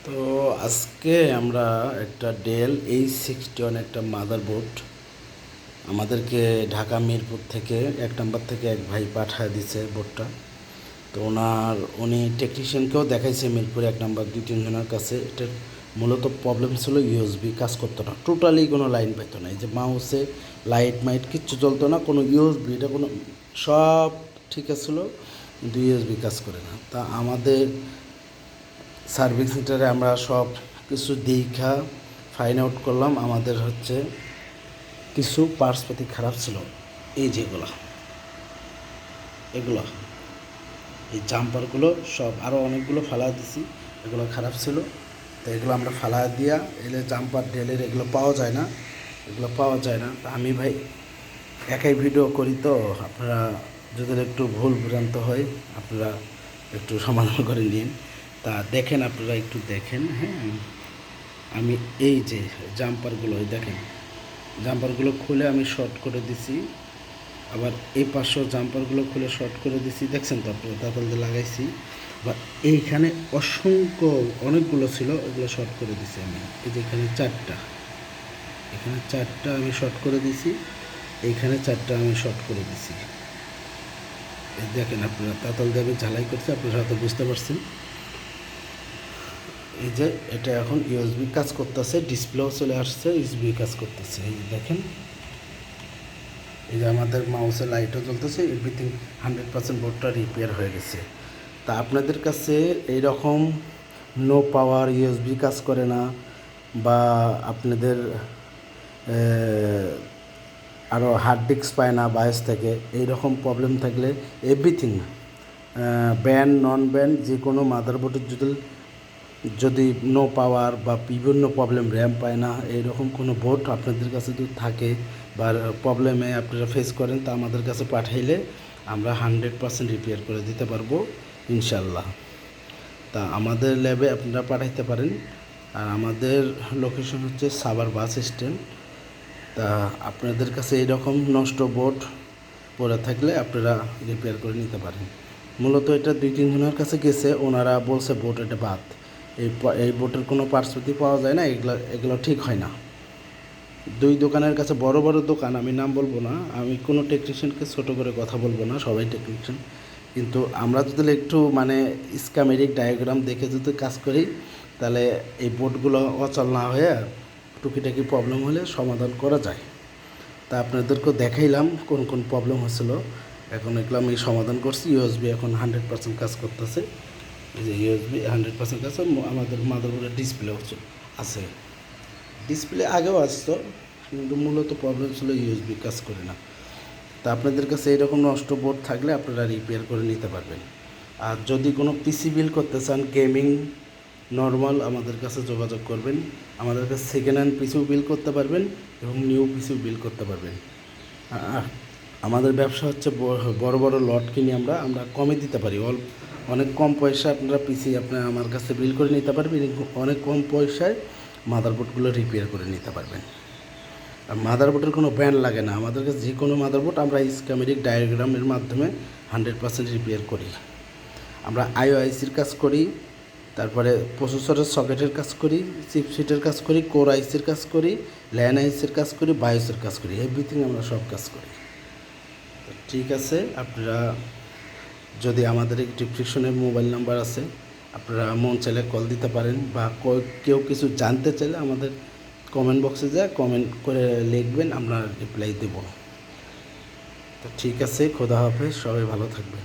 তো আজকে আমরা একটা ডেল H61 একটা মাদারবোর্ড আমাদেরকে ঢাকা মিরপুর থেকে 1 নম্বর থেকে এক ভাই পাঠায় দিছে বোর্ডটা। তো উনি টেকনিশিয়ানকেও দেখাইছে মিরপুর 1 নম্বর 2-3 জনের কাছে। এটার মূলত প্রবলেম ছিল ইউএসবি কাজ করতো না, টোটালি কোনো লাইন পাইতো না। এই যে মাউসে লাইট মাইট কিচ্ছু জ্বলতো না, কোনো ইউএসবি এটা কোনো সব ঠিক আছিল, কিন্তু ইউএসবি কাজ করে না। তা আমাদের সার্ভিস সেন্টারে আমরা সব কিছু দেখা ফাইন্ড আউট করলাম। আমাদের কিছু পার্টসপাতি খারাপ ছিল। এই যেগুলো এগুলো এই জাম্পারগুলো সব আরও অনেকগুলো ফালা দিছি, এগুলো খারাপ ছিল। তো এগুলো আমরা ফালা দিয়া এলে জাম্পার ডেলের এগুলো পাওয়া যায় না, তা আমি ভাই একাই ভিডিও করি, তো আপনারা যদি একটু ভুল ভ্রান্ত হয় আপনারা একটু সমাধান করে নিন। তা দেখেন, আপনারা একটু দেখেন। হ্যাঁ, আমি এই যে জাম্পারগুলো দেখেন, জাম্পারগুলো খুলে আমি শর্ট করে দিছি, আবার এই পাশেও জাম্পারগুলো খুলে শর্ট করে দিছি। দেখছেন তো আপনারা, তাতাল দিয়ে লাগাইছি। বা এইখানে অনেকগুলো ছিল, ওগুলো শর্ট করে দিছি আমি। এই যে এখানে চারটা আমি শর্ট করে দিছি, এইখানে 4টা আমি শর্ট করে দিছি। এই দেখেন আপনারা, তাতাল দিয়ে আমি ঝালাই করছি, আপনারা হয়তো বুঝতে পারছেন। এই যে এটা এখন ইউএসবি কাজ করতেছে, ডিসপ্লেও চলে আসছে, ইউএসবি কাজ করতেছে। এই যে দেখেন, এই যে আমাদের মাউসের লাইটও জ্বলতেছে, এভরিথিং 100% বোর্ডটা রিপেয়ার হয়ে গেছে। তা আপনাদের কাছে এইরকম নো পাওয়ার ইউএসবি কাজ করে না, বা আপনাদের আরও হার্ড ডিস্ক পায় না বায়োস থেকে, এইরকম প্রবলেম থাকলে এভরিথিং ব্যান্ড নন ব্যান্ড যে কোনো মাদারবোর্ডের যদি নো পাওয়ার বা বিভিন্ন প্রবলেম, র্যাম পায় না, এইরকম কোনো বোর্ড আপনাদের কাছে যদি থাকে বা প্রবলেমে আপনারা ফেস করেন, তা আমাদের কাছে পাঠাইলে আমরা 100% রিপেয়ার করে দিতে পারবো ইনশাল্লাহ। তা আমাদের ল্যাবে আপনারা পাঠাইতে পারেন। আর আমাদের লোকেশন হচ্ছে সাভার বাস স্ট্যান্ড। তা আপনাদের কাছে এইরকম নষ্ট বোর্ড পড়ে থাকলে আপনারা রিপেয়ার করে নিতে পারেন। মূলত এটা 2-3 জনের কাছে গেছে, ওনারা বলছে বোর্ড এটা বাদ, এই বোর্ডের কোনো পার্টসপাতি পাওয়া যায় না, এগুলো ঠিক হয় না। 2 দোকানের কাছে, বড় বড় দোকান, আমি নাম বলবো না, আমি কোনো টেকনিশিয়ানকে ছোটো করে কথা বলবো না, সবাই টেকনিশিয়ান। কিন্তু আমরা যদি একটু স্কিমেটিক ডায়াগ্রাম দেখে যদি কাজ করি, তাহলে এই বোর্ডগুলো অচল না হয়ে টুকিটাকি প্রবলেম হলে সমাধান করা যায়। তা আপনাদেরকেও দেখাইলাম কোন কোন প্রবলেম হয়েছিল। এখন এগুলো আমি সমাধান করছি। ইউএসবি এখন 100% কাজ করতেছে। এই যে ইউএসবি 100% কাজ, আমাদের মাদারবোর্ডের ডিসপ্লেও আছে। ডিসপ্লে আগেও আসতো, কিন্তু মূলত প্রবলেম ছিল ইউএসবি কাজ করে না। তা আপনাদের কাছে এরকম নষ্ট বোর্ড থাকলে আপনারা রিপেয়ার করে নিতে পারবেন। আর যদি কোনো পিসি বিল করতে চান, গেমিং নর্মাল, আমাদের কাছে যোগাযোগ করবেন। আমাদের কাছে সেকেন্ড হ্যান্ড পিসিও বিল করতে পারবেন এবং নিউ পিসিও বিল করতে পারবেন। আমাদের ব্যবসা হচ্ছে বড় বড় লট কিনে আমরা কমে দিতে পারি। অনেক কম পয়সা আপনারা পিসি আমার কাছে বিল করে নিতে পারবেন, অনেক কম পয়সায় মাদারবোর্ডগুলো রিপেয়ার করে নিতে পারবেন। আর মাদারবোর্ডের কোনো ব্যান্ড লাগে না, আমাদের কাছে যে কোনো মাদারবোর্ড আমরা স্কিমেটিক ডায়াগ্রামের মাধ্যমে 100% রিপেয়ার করি। আমরা আইওআইসির কাজ করি, তারপরে প্রসেসরের সকেটের কাজ করি, চিপসেটের কাজ করি, কোর আইসির কাজ করি, ল্যান আইসির কাজ করি, বায়োসের কাজ করি, এভরিথিং আমরা সব কাজ করি। ঠিক আছে, আপনারা যদি আমাদের এই ডিসক্রিপশনের মোবাইল নাম্বার আছে, আপনারা মন চাইলে কল দিতে পারেন, বা কেউ কিছু জানতে চাইলে আমাদের কমেন্ট বক্সে যা কমেন্ট করে লিখবেন, আমরা রিপ্লাই দেব। তো ঠিক আছে, খোদা হাফেজ, সবাই ভালো থাকবেন।